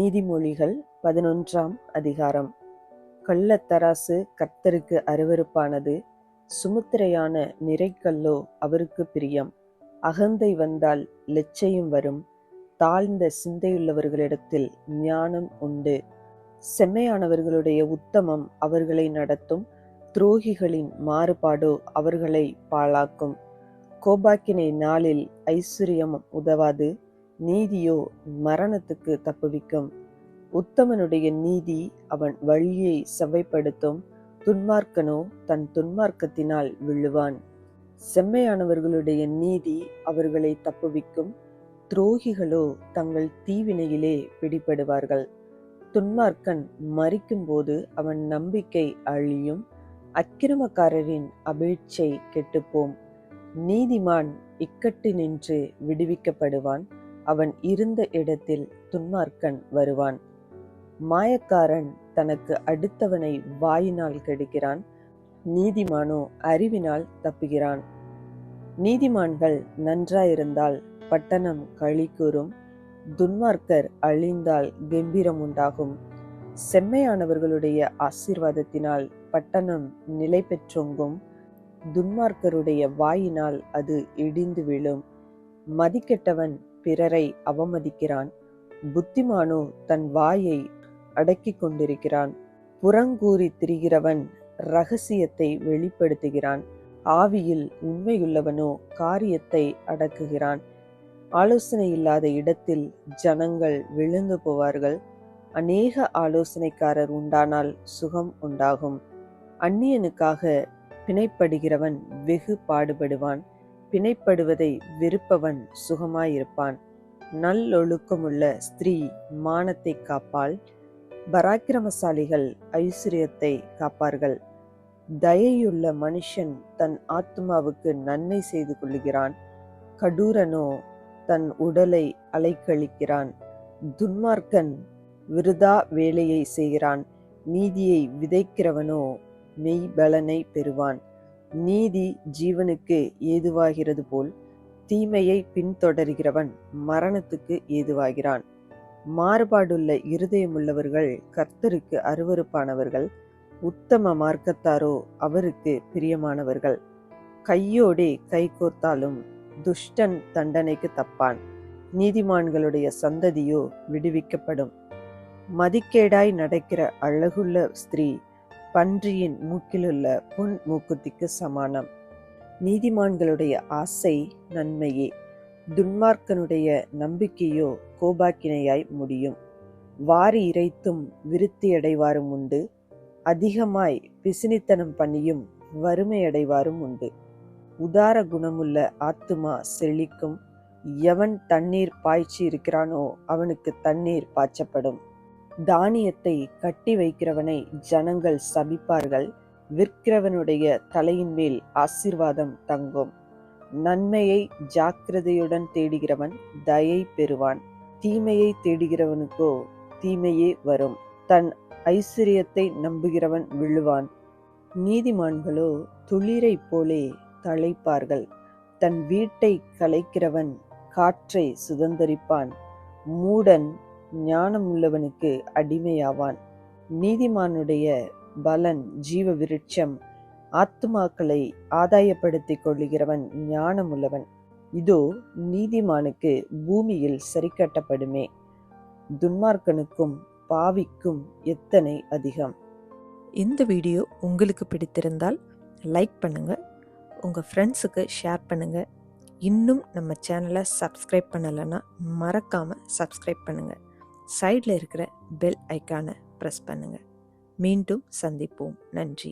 நீதிமொழிகள் 11ஆம் அதிகாரம். கள்ளத்தராசு கர்த்தருக்கு அருவருப்பானது, சுமுத்திரையான நிறைக்கல்லோ அவருக்கு பிரியம். அகந்தை வந்தால் லெச்சையும் வரும், தாழ்ந்த சிந்தையுள்ளவர்களிடத்தில் ஞானம் உண்டு. செம்மையானவர்களுடைய உத்தமம் அவர்களை நடத்தும், துரோகிகளின் மாறுபாடோ அவர்களை பாழாக்கும். கோபாக்கினை நாளில் ஐசுரியம் உதவாது, நீதியோ மரணத்துக்கு தப்புவிக்கும். உத்தமனுடைய நீதி அவன் வழியை செவ்வைப்படுத்தும், துன்மார்க்கனோ தன் துன்மார்க்கத்தினால் விழுவான். செம்மையானவர்களுடைய நீதி அவர்களை தப்புவிக்கும், துரோகிகளோ தங்கள் தீவினையிலே பிடிபடுவார்கள். துன்மார்க்கன் மரிக்கும்போது அவன் நம்பிக்கை அழியும், அக்கிரமக்காரரின் அபேட்சை கெட்டுப்போம். நீதிமான் இக்கட்டு நின்று விடுவிக்கப்படுவான், அவன் இருந்த இடத்தில் துன்மார்க்கன் வருவான். மாயக்காரன் தனக்கு அடுத்தவனை வாயினால் கெடுக்கிறான், நீதிமானோ அறிவினால் தப்புகிறான். நீதிமான்கள் நன்றாயிருந்தால் பட்டணம் களி கூறும், துன்மார்க்கர் அழிந்தால் கெம்பீரம் உண்டாகும். செம்மையானவர்களுடைய ஆசீர்வாதத்தினால் பட்டணம் நிலை பெற்றோங்கும், துன்மார்க்கருடைய வாயினால் அது இடிந்து விழும். மதிக்கெட்டவன் பிறரை அவமதிக்கிறான், புத்திமானோ தன் வாயை அடக்கிக் கொண்டிருக்கிறான். புறங்கூறி திரிகிறவன் இரகசியத்தை வெளிப்படுத்துகிறான், ஆவியில் உண்மையுள்ளவனோ காரியத்தை அடக்குகிறான். ஆலோசனை இல்லாத இடத்தில் ஜனங்கள் விழுந்து போவார்கள், அநேக ஆலோசனைக்காரர் உண்டானால் சுகம் உண்டாகும். அந்நியனுக்காக பிணைப்படுகிறவன் வெகு பாடுபடுவான், பிணைப்படுவதை வெறுப்பவன் சுகமாயிருப்பான். நல்லொழுக்கமுள்ள ஸ்திரீ மானத்தை காப்பாள், பராக்கிரமசாலிகள் ஐசுரியத்தை காப்பார்கள். தயையுள்ள மனுஷன் தன் ஆத்துமாவுக்கு நன்மை செய்து கொள்ளுகிறான், கடூரனோ தன் உடலை அலைக்கழிக்கிறான். துன்மார்க்கன் விருதா வேலையை செய்கிறான், நீதியை விதைக்கிறவனோ மெய்பலனை பெறுவான். நீதி ஜீவனுக்கு ஏதுவாகிறது போல், தீமையை பின்தொடர்கிறவன் மரணத்துக்கு ஏதுவாகிறான். மாறுபாடுள்ள இருதயமுள்ளவர்கள் கர்த்தருக்கு அருவருப்பானவர்கள், உத்தம மார்க்கத்தாரோ அவருக்கு பிரியமானவர்கள். கையோடே கைகோர்த்தாலும் துஷ்டன் தண்டனைக்கு தப்பான், நீதிமான்களுடைய சந்ததியோ விடுவிக்கப்படும். மதிக்கேடாய் நடக்கிற அழகுள்ள ஸ்திரீ பன்றியின் மூக்கிலுள்ள பொன் மூக்குத்திக்கு சமானம். நீதிமான்களுடைய ஆசை நன்மையே, துன்மார்க்கனுடைய நம்பிக்கையோ கோபாக்கினையாய் முடியும். வாரி இறைத்தும் விருத்தியடைவாரும் உண்டு, அதிகமாய் பிசினித்தனம் பண்ணியும் வறுமையடைவாரும் உண்டு. உதார குணமுள்ள ஆத்துமா செழிக்கும், எவன் தண்ணீர் பாய்ச்சி இருக்கிறானோ அவனுக்கு தண்ணீர் பாய்ச்சப்படும். தானியத்தை கட்டி வைக்கிறவனை ஜனங்கள் சபிப்பார்கள், விற்கிறவனுடைய தலையின் மேல் ஆசீர்வாதம் தங்கும். நன்மையை ஜாக்கிரதையுடன் தேடுகிறவன் தயை பெறுவான், தீமையை தேடுகிறவனுக்கோ தீமையே வரும். தன் ஐசுரியத்தை நம்புகிறவன் விழுவான். நீதிமான்களோ துளிரை போலே தழைப்பார்கள், தன் வீட்டை கலைக்கிறவன் காற்றை சுதந்தரிப்பான். மூடன் ஞானமுள்ளவனுக்கு அடிமையாவான். நீதிமானுடைய பலன் ஜீவ விருட்சம், ஆத்துமாக்களை ஆதாயப்படுத்திக் கொள்ளுகிறவன் ஞானமுள்ளவன். இதோ நீதிமானுக்கு பூமியில் சரிக்கட்டப்படுமே, துன்மார்க்கனுக்கும் பாவிக்கும் எத்தனை அதிகம். இந்த வீடியோ உங்களுக்கு பிடித்திருந்தால் லைக் பண்ணுங்க, உங்க ஃப்ரெண்ட்ஸுக்கு ஷேர் பண்ணுங்க. இன்னும் நம்ம சேனலை சப்ஸ்கிரைப் பண்ணலைன்னா மறக்காம சப்ஸ்கிரைப் பண்ணுங்க. சைடில் இருக்கிற பெல் ஐக்கானை ப்ரெஸ் பண்ணுங்க. மீண்டும் சந்திப்போம். நன்றி.